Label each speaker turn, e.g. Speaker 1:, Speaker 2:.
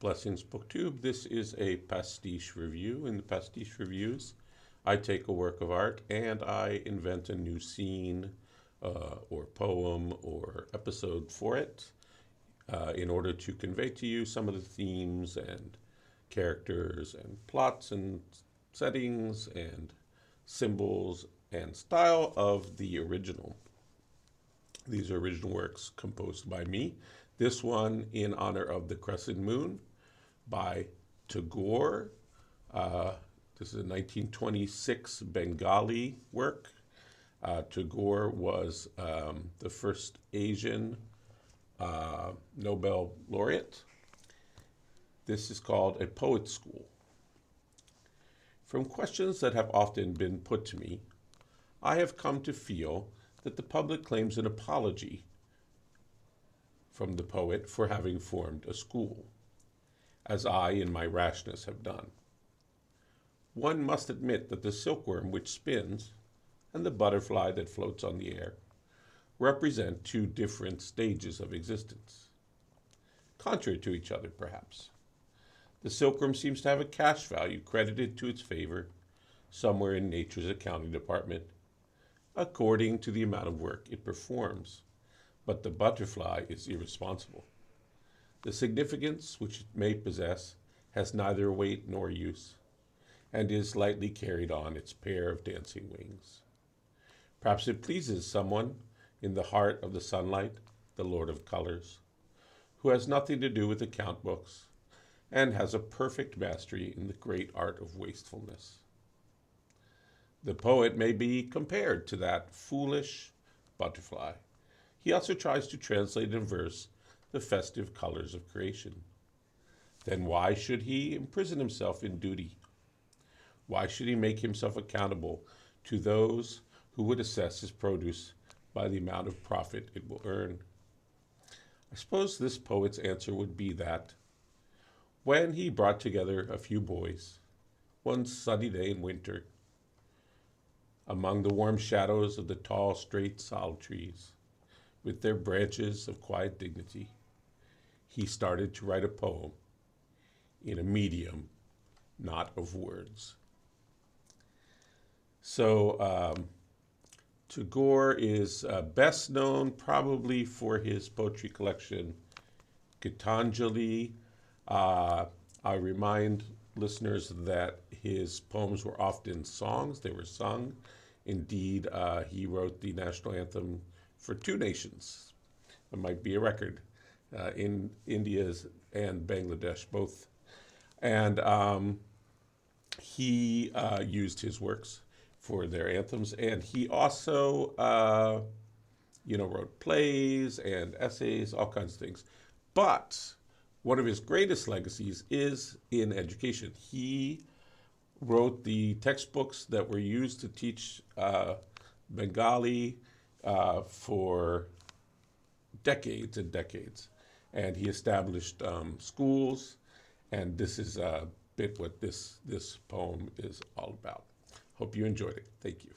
Speaker 1: Blessings BookTube. This is a pastiche review. In the pastiche reviews, I take a work of art and I invent a new scene or poem or episode for it in order to convey to you some of the themes and characters and plots and settings and symbols and style of the original. These are original works composed by me. This one in honor of the Crescent moon by Tagore. This is a 1926 Bengali work. Tagore was the first Asian Nobel laureate. This is called A Poet's School. From questions that have often been put to me, I have come to feel that the public claims an apology from the poet for having formed a school, as I in my rashness have done. One must admit that the silkworm which spins and the butterfly that floats on the air represent two different stages of existence, contrary to each other perhaps. The silkworm seems to have a cash value credited to its favor somewhere in nature's accounting department, according to the amount of work it performs, but the butterfly is irresponsible. The significance which it may possess has neither weight nor use, and is lightly carried on its pair of dancing wings. Perhaps it pleases someone in the heart of the sunlight, the Lord of colors, who has nothing to do with account books and has a perfect mastery in the great art of wastefulness. The poet may be compared to that foolish butterfly. He also tries to translate in verse the festive colors of creation. Then why should he imprison himself in duty? Why should he make himself accountable to those who would assess his produce by the amount of profit it will earn? I suppose this poet's answer would be that when he brought together a few boys, one sunny day in winter, among the warm shadows of the tall, straight solid trees, with their branches of quiet dignity, he started to write a poem in a medium not of words. So Tagore is best known probably for his poetry collection, readDANculous. I remind listeners that his poems were often songs. They were sung. Indeed, he wrote the national anthem for two nations. It might be a record in India and Bangladesh, both. And he used his works for their anthems. And he also, wrote plays and essays, all kinds of things. But one of his greatest legacies is in education. He wrote the textbooks that were used to teach Bengali for decades and decades. And he established schools, and this is a bit what this poem is all about. Hope you enjoyed it. Thank you.